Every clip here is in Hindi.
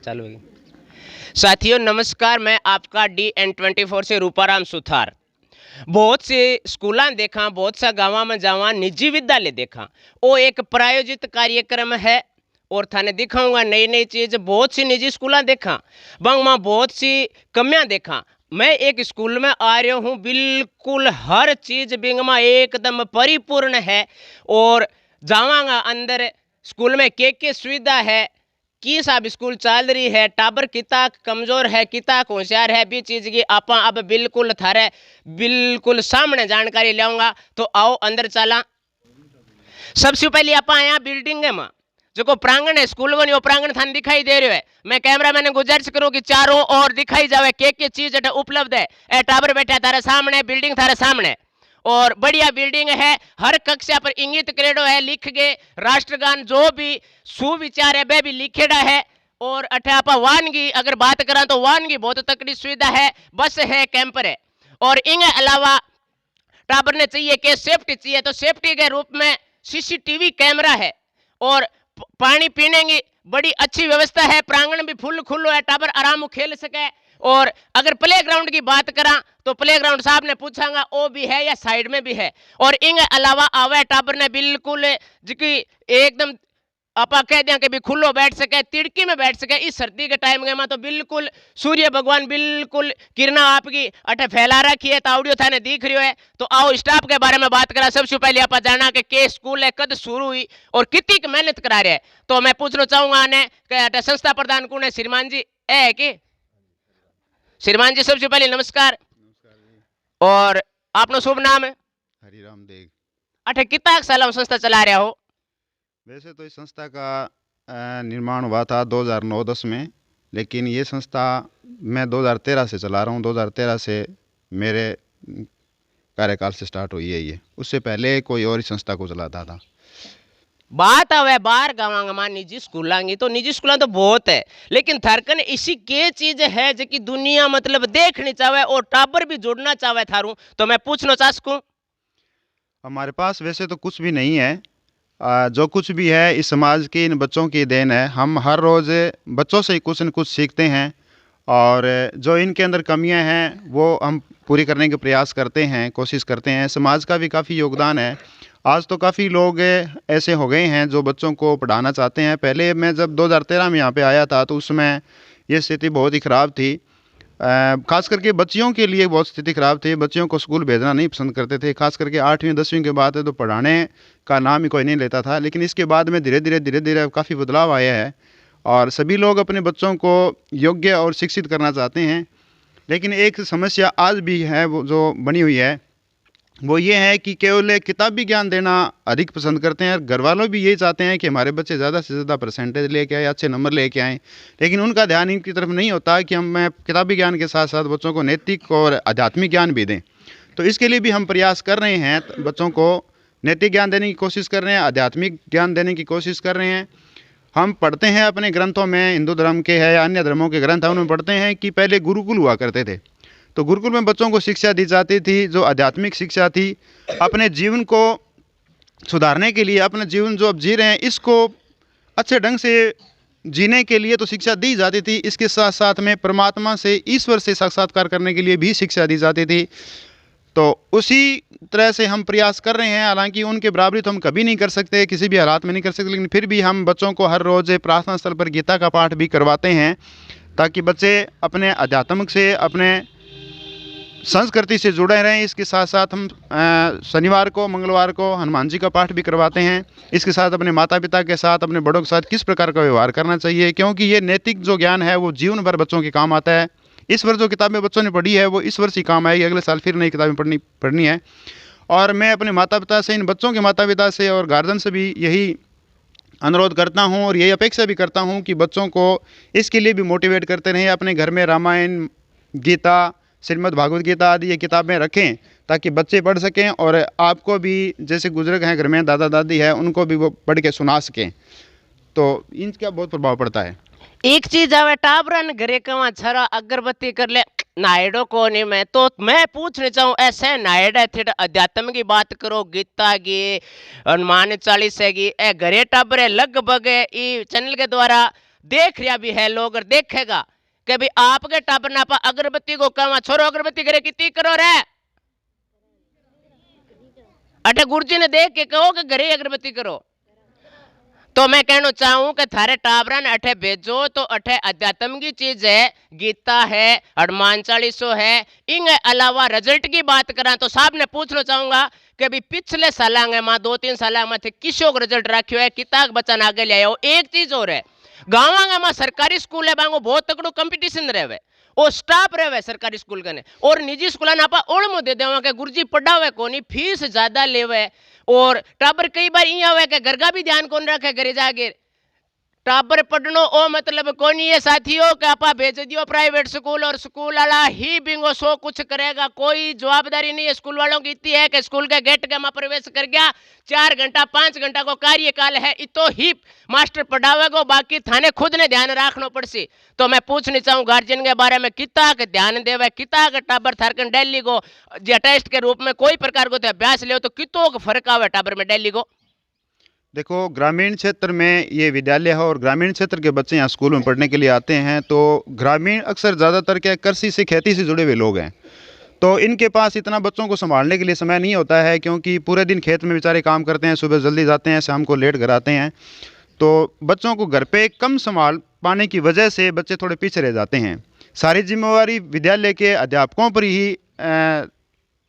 चालू है। साथियों नमस्कार, मैं आपका DN24 से रूपाराम सुथार। बहुत से स्कूलों देखा, बहुत सा गाँव में जावा, निजी विद्यालय देखा। वो एक प्रायोजित कार्यक्रम है और थाने दिखाऊंगा नई नई चीज। बहुत सी निजी स्कूलों देखा, बंग में बहुत सी कमियां देखा। मैं एक स्कूल में आ रहा हूँ, बिल्कुल हर चीज बिंग में एकदम परिपूर्ण है। और जावांगा अंदर स्कूल में के सुविधा है, की साहब स्कूल चल रही है, टाबर किता कमजोर है, किता होशियार है, भी चीज की आप अब बिल्कुल थारे बिल्कुल सामने जानकारी लाऊंगा। तो आओ अंदर चला। सबसे पहले आप आया बिल्डिंग में जो को प्रांगण है स्कूल को, प्रांगण थाने दिखाई दे रहे है। मैं कैमरा मैंने गुजारिश करूँ कि चारों ओर दिखाई जावे के चीज उपलब्ध है। ए टाबर बैठा थारे सामने, बिल्डिंग थारे सामने, और बढ़िया बिल्डिंग है। हर कक्षा पर इंगित करेडो है, लिख गए राष्ट्रगान, जो भी सुविचार है वह भी लिखेड़ा है। और अठे आप वानगी अगर बात करा तो वानगी बहुत तकड़ी सुविधा है, बस है, कैंपर है। और इनके अलावा टाबर ने चाहिए कि सेफ्टी चाहिए, तो सेफ्टी के रूप में CCTV कैमरा है। और पानी पीने की बड़ी अच्छी व्यवस्था है, प्रांगण भी फुल खुल्लो है, टाबर आराम खेल सके। और अगर प्ले ग्राउंड की बात करा तो प्ले ग्राउंड साहब ने पूछांगा वो भी है या साइड में भी है। और इनके अलावा आवे टाबर ने बिल्कुल जिकी एकदम आप कह दें कि भी खुल्लो बैठ सके, तिड़की में बैठ सके। इस सर्दी के टाइम में तो बिल्कुल सूर्य भगवान बिल्कुल किरणा आपकी अठे फैला रखी है, तावड़ियों थाने दिख रही है। तो आओ स्टाफ के बारे में बात करा। सबसे पहले आप जाना कि स्कूल है, कद शुरू हुई और कितनी मेहनत करा रहे हैं। तो मैं पूछना चाहूंगा ने कि संस्था प्रधान कौन है? श्रीमान जी है कि? श्रीमान जी सबसे पहले नमस्कार। और आपनो शुभ नाम है? हरिराम देव। अठे कितना साल संस्था चला रहे हो? वैसे तो इस संस्था का निर्माण हुआ था 2009-10 में, लेकिन ये संस्था मैं 2013 से चला रहा हूँ। 2013 से मेरे कार्यकाल से स्टार्ट हुई है ये। उससे पहले कोई और ही संस्था को चलाता था। बात आवे बाहर गाँव में निजी स्कूलों की, तो निजी स्कूल तो बहुत है, लेकिन थारकन इसी के चीज है जो कि दुनिया मतलब देखनी चाहे और टाबर भी जुड़ना चाहे थारू। तो मैं पूछना चाह सकूं? हमारे पास वैसे तो कुछ भी नहीं है। जो कुछ भी है इस समाज के इन बच्चों की देन है। हम हर रोज़ बच्चों से कुछ न कुछ सीखते हैं, और जो इनके अंदर कमियां हैं वो हम पूरी करने के प्रयास करते हैं, कोशिश करते हैं। समाज का भी काफ़ी योगदान है। आज तो काफ़ी लोग ऐसे हो गए हैं जो बच्चों को पढ़ाना चाहते हैं। पहले मैं जब 2013 में यहाँ पे आया था तो उसमें ये स्थिति बहुत ही ख़राब थी। खास करके बच्चियों के लिए बहुत स्थिति ख़राब थी। बच्चियों को स्कूल भेजना नहीं पसंद करते थे। खास करके 8वीं-10वीं के बाद तो पढ़ाने का नाम ही कोई नहीं लेता था। लेकिन इसके बाद में धीरे धीरे काफ़ी बदलाव आया है, और सभी लोग अपने बच्चों को योग्य और शिक्षित करना चाहते हैं। लेकिन एक समस्या आज भी है वो जो बनी हुई है, वो ये है कि केवल किताबी ज्ञान देना अधिक पसंद करते हैं। घर वालों भी यही चाहते हैं कि हमारे बच्चे ज़्यादा से ज़्यादा परसेंटेज लेके आए, अच्छे नंबर लेके आएँ। लेकिन उनका ध्यान इनकी तरफ नहीं होता कि हम किताबी ज्ञान के साथ साथ बच्चों को नैतिक और आध्यात्मिक ज्ञान भी दें। तो इसके लिए भी हम प्रयास कर रहे हैं। बच्चों को नैतिक ज्ञान देने की कोशिश कर रहे हैं, आध्यात्मिक ज्ञान देने की कोशिश कर रहे हैं। हम पढ़ते हैं अपने ग्रंथों में, हिंदू धर्म के है या अन्य धर्मों के ग्रंथ हैं, उनमें पढ़ते हैं कि पहले गुरुकुल हुआ करते थे। तो गुरुकुल में बच्चों को शिक्षा दी जाती थी, जो आध्यात्मिक शिक्षा थी। अपने जीवन को सुधारने के लिए, अपना जीवन जो अब जी रहे हैं इसको अच्छे ढंग से जीने के लिए तो शिक्षा दी जाती थी। इसके साथ साथ में परमात्मा से, ईश्वर से साक्षात्कार करने के लिए भी शिक्षा दी जाती थी। तो उसी तरह से हम प्रयास कर रहे हैं। हालांकि उनके बराबरी तो हम कभी नहीं कर सकते, किसी भी हालात में नहीं कर सकते, लेकिन फिर भी हम बच्चों को हर रोज़ प्रार्थना स्थल पर गीता का पाठ भी करवाते हैं, ताकि बच्चे अपने अध्यात्म से, अपने संस्कृति से जुड़े रहें। इसके साथ साथ हम शनिवार को, मंगलवार को हनुमान जी का पाठ भी करवाते हैं। इसके साथ अपने माता पिता के साथ, अपने बड़ों के साथ किस प्रकार का व्यवहार करना चाहिए, क्योंकि ये नैतिक जो ज्ञान है वो जीवन भर बच्चों के काम आता है। इस वर्ष जो किताबें बच्चों ने पढ़ी है वो इस वर्ष ही काम आएगी, अगले साल फिर नई किताबें पढ़नी है। और मैं अपने माता पिता से, इन बच्चों के माता पिता से और गार्जियन से भी यही अनुरोध करता हूँ और यही अपेक्षा भी करता हूँ कि बच्चों को इसके लिए भी मोटिवेट करते रहें। अपने घर में रामायण, गीता, श्रीमद् भागवत गीता आदि ये किताबें रखें, ताकि बच्चे पढ़ सकें, और आपको भी जैसे बुजुर्ग हैं घर में, दादा दादी है, उनको भी वो पढ़ के सुना सकें। तो इनका बहुत प्रभाव पड़ता है। एक चीज आवे टाबरन घरे कमा छरा अगरबत्ती कर ले नायडो को नहीं। मैं पूछने चाहूँ ऐसे नायडा थे अध्यात्म की बात करो, गीता की, हनुमान चालीसा की, ए घरे टाबरे लगभग ई चैनल के द्वारा देख रहा भी है लोग, और देखेगा कि भाई आपके टाबर नापा अगरबत्ती को कहा छोरो अगरबत्ती करे कितनी करो रे, अटे गुरुजी ने देख के कहो कि घरे अगरबत्ती करो। तो मैं कहना चाहूं कि थारे टाबरा ने अठे भेजो तो अठे अध्यात्म की चीज है, गीता है, हनुमान चालीसो है। इन अलावा रिजल्ट की बात करा तो साहब ने पूछना चाहूंगा कि भी पिछले साल में 2-3 साल में थे किसो को रिजल्ट रखियो है, किताब बच्चा आगे ले आओ। एक चीज और है, गाँव में सरकारी स्कूल है बांगो बहुत तकड़ो कंपटीशन रहे और स्टाफ रहे सरकारी स्कूल कने, और निजी स्कूल आप ओळमो दे देवा के गुरुजी पढ़ावे कोनी, फीस ज्यादा लेवे, और टाबर कई बार इं आवे के घर का भी ध्यान कौन रखे, घरे जाके टाबर पढ़नो ओ मतलब कोनी है साथियों के आपा भेज दियो प्राइवेट स्कूल, और स्कूल वाला ही बिंगो सो कुछ करेगा, कोई जवाबदारी नहीं है स्कूल वालों की। इतनी है कि स्कूल के गेट के में प्रवेश कर गया, 4 घंटा 5 घंटा को कार्यकाल है, इतो ही मास्टर पढ़ावेगा, बाकी थाने खुद ने ध्यान रखना पड़सी। तो मैं पूछना चाहूँ गार्जियन के बारे में, किता के ध्यान देवे, किता के टाबर थारकन डेली को टेस्ट के रूप में कोई प्रकार को अभ्यास ले तो कितो फर्क आवे टाबर में डेली को। देखो, ग्रामीण क्षेत्र में ये विद्यालय है और ग्रामीण क्षेत्र के बच्चे यहाँ स्कूल में पढ़ने के लिए आते हैं। तो ग्रामीण अक्सर ज़्यादातर क्या कृषि से, खेती से जुड़े हुए लोग हैं, तो इनके पास इतना बच्चों को संभालने के लिए समय नहीं होता है, क्योंकि पूरे दिन खेत में बेचारे काम करते हैं, सुबह जल्दी जाते हैं, शाम को लेट घर आते हैं। तो बच्चों को घर पे कम संभाल पाने की वजह से बच्चे थोड़े पीछे रह जाते हैं। सारी जिम्मेवारी विद्यालय के अध्यापकों पर ही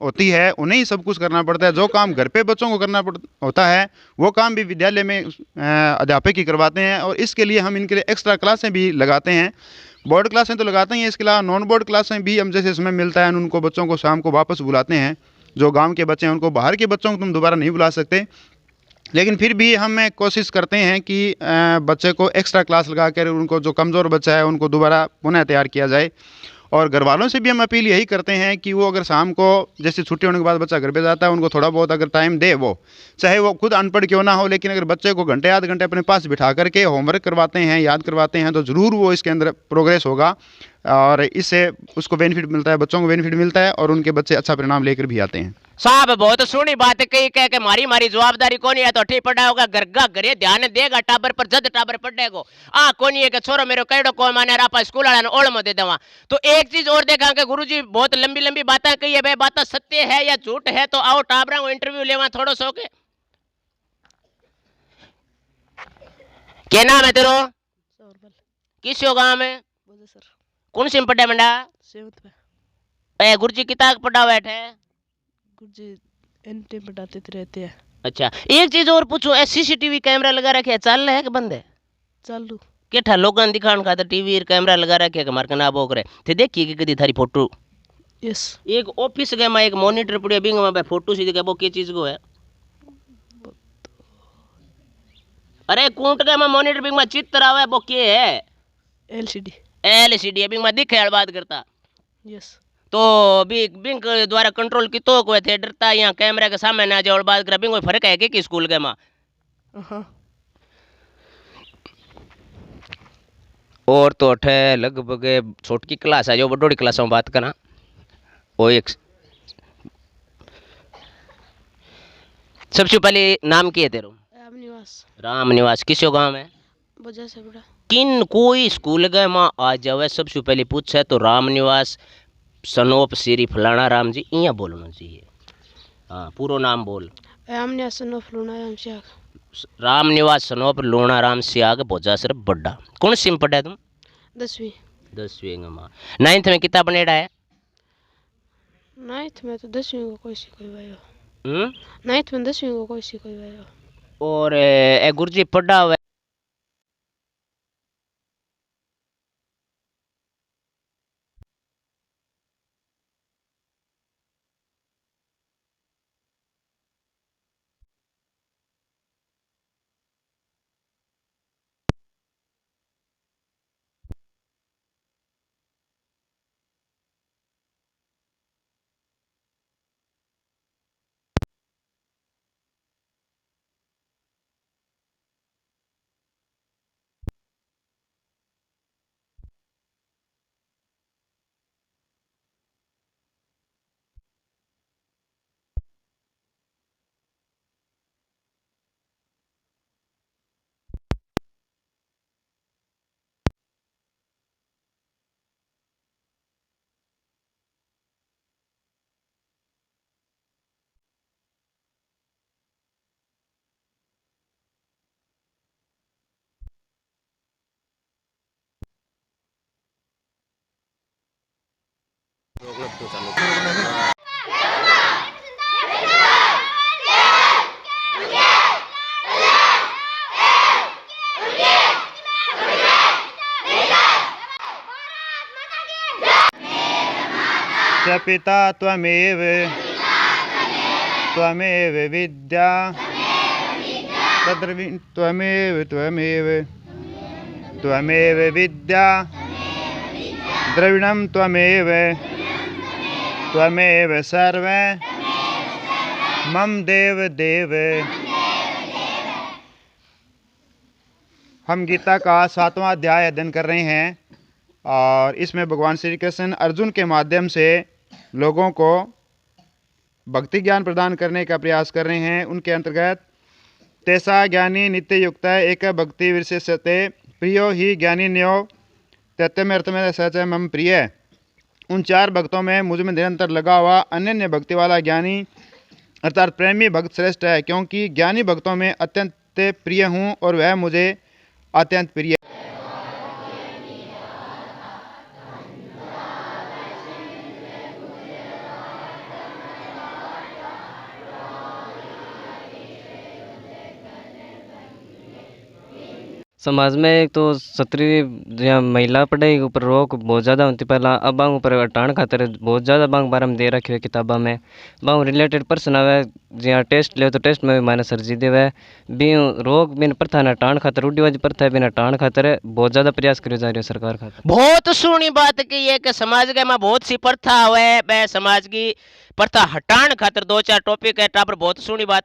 होती है, उन्हें ही सब कुछ करना पड़ता है। जो काम घर पे बच्चों को करना होता है वो काम भी विद्यालय में अध्यापक ही करवाते हैं, और इसके लिए हम इनके लिए एक्स्ट्रा क्लासें भी लगाते हैं। बोर्ड क्लासें तो लगाते ही हैं, इसके अलावा नॉन बोर्ड क्लासें भी हम जैसे समय मिलता है उनको बच्चों को शाम को वापस बुलाते हैं। जो गांव के बच्चे हैं उनको, बाहर के बच्चों को तुम दोबारा नहीं बुला सकते, लेकिन फिर भी हम कोशिश करते हैं कि बच्चे को एक्स्ट्रा क्लास लगा कर उनको, जो कमज़ोर बच्चा है उनको दोबारा पुनः तैयार किया जाए। और घर वालों से भी हम अपील यही करते हैं कि वो अगर शाम को जैसे छुट्टी होने के बाद बच्चा घर पे जाता है, उनको थोड़ा बहुत अगर टाइम दे, वो चाहे वो खुद अनपढ़ क्यों ना हो, लेकिन अगर बच्चे को घंटे आध घंटे अपने पास बिठा करके होमवर्क करवाते हैं, याद करवाते हैं, तो ज़रूर वो इसके अंदर प्रोग्रेस होगा, और इससे उसको बेनिफिट मिलता है, बच्चों को बेनिफिट मिलता है, और उनके बच्चे अच्छा परिणाम लेकर भी आते हैं। साहब बहुत सोनी बात कही, कह के मारी मारी जवाबदारी कोनी है तो ठीक पड़ा होगा, घर का घरे ध्यान देगा टाबर पर, जद टाबर पड़ेगो आ कोनी है कि छोरो मेरो कईडो को माने रापा स्कूल वाला ने ओळ में दे देवा। तो एक चीज और देखा कि गुरुजी बहुत लंबी लंबी बातें कही है, भाई बात सत्य है या झूठ है, तो आओ टाबरा को इंटरव्यू लेवा थोड़ो सो के। क्या नाम है तेरो, किस गांव में, कौन सी में पढ़े मंडा, ए गुरुजी किताब पढ़ा बैठे, गुरुजी एंटी पढ़ाते रहते हैं। अच्छा एक चीज और पूछो, सीसीटीवी कैमरा लगा रखे है, चल रहा है कि बंद है, चालू केठा लोगन दिखाण खातर टीवी कैमरा लगा रखे मार के ना बोक रहे थे, देखिए कि कदी थारी फोटो, यस एक ऑफिस गए में एक मॉनिटर पड़ियो बिंग में फोटो सी वो के चीज को है, अरे कूट गए में मॉनिटर बिंग में चित्र आवे वो के है, एलसीडी एलसीडी बिंग में दिखे बात करता, यस तो बिंग द्वारा कंट्रोल की तो कोई थे डरता यहाँ कैमरा के सामने ना जाओ बात कर, बिंग कोई फर्क है कि स्कूल के माँ। और तो अठे लगभग छोटकी क्लास है, जो बड़ोड़ी क्लास में बात करा वो एक सबसे पहले नाम की है तेरो, रामनिवास, राम निवास, किसो गांव है, बजा से बड़ा किन कोई स्कूल गए माँ आ जावे सबसे पहले पूछे तो राम निवास सनोप श्री फलाना राम जी इं बोलना चाहिए। हाँ पूरा नाम बोल, रामनिवास सनोफ लूणाराम सियाग, राम निवास सनोप लूणाराम सियाग भोजा सर बड्डा। कौन सी में पढ़ा तुम, 10वीं 10वीं में, 9th में किताब बनेड़ा है, 9th में तो 10वीं को कोई सीखोई वायो, 9th में 10वीं को कोई सीखोई वायो, और ए गुरुजी पढ़ा हुआ क्यों चालू च पिता त्वमेव त्वमेव विद्या त्वमेव त्वमेव त्वमेव विद्या द्रविणं त्वमेव त्वमेव सर्वं मम देव देव। हम गीता का 7वां अध्याय अध्ययन कर रहे हैं और इसमें भगवान श्री कृष्ण अर्जुन के माध्यम से लोगों को भक्ति ज्ञान प्रदान करने का प्रयास कर रहे हैं। उनके अंतर्गत तेसा ज्ञानी नित्य युक्त एक भक्ति विशेषते प्रियो ही ज्ञानी न्यो तत्व अर्थ में सच मम प्रिय। उन 4 भक्तों में मुझ में निरंतर लगा हुआ अनन्य भक्ति वाला ज्ञानी अर्थात प्रेमी भक्त श्रेष्ठ है, क्योंकि ज्ञानी भक्तों में अत्यंत प्रिय हूँ और वह मुझे अत्यंत प्रिय। समाज में एक तो स्त्री या महिला पढ़ाई के ऊपर रोक बहुत ज़्यादा होती पहला। अब बांग ऊपर हटाण खातर बहुत ज़्यादा बांग बारे में दे रखे हुए किताबा में बांग रिलेटेड पर्सन आवे जहाँ टेस्ट ले तो टेस्ट में भी माइनस सर्जी देवे भी रोग बिन प्रथा ने हटाण खातर रूढ़िवादी प्रथा बिन हटाण खातर बहुत ज़्यादा प्रयास करे जा रही है सरकार खातर। बहुत सुनी बात की है कि समाज के में बहुत सी प्रथा है, वह समाज की प्रथा हटाण खातर 2-4 टॉपिक है टापर बहुत सुनी बात।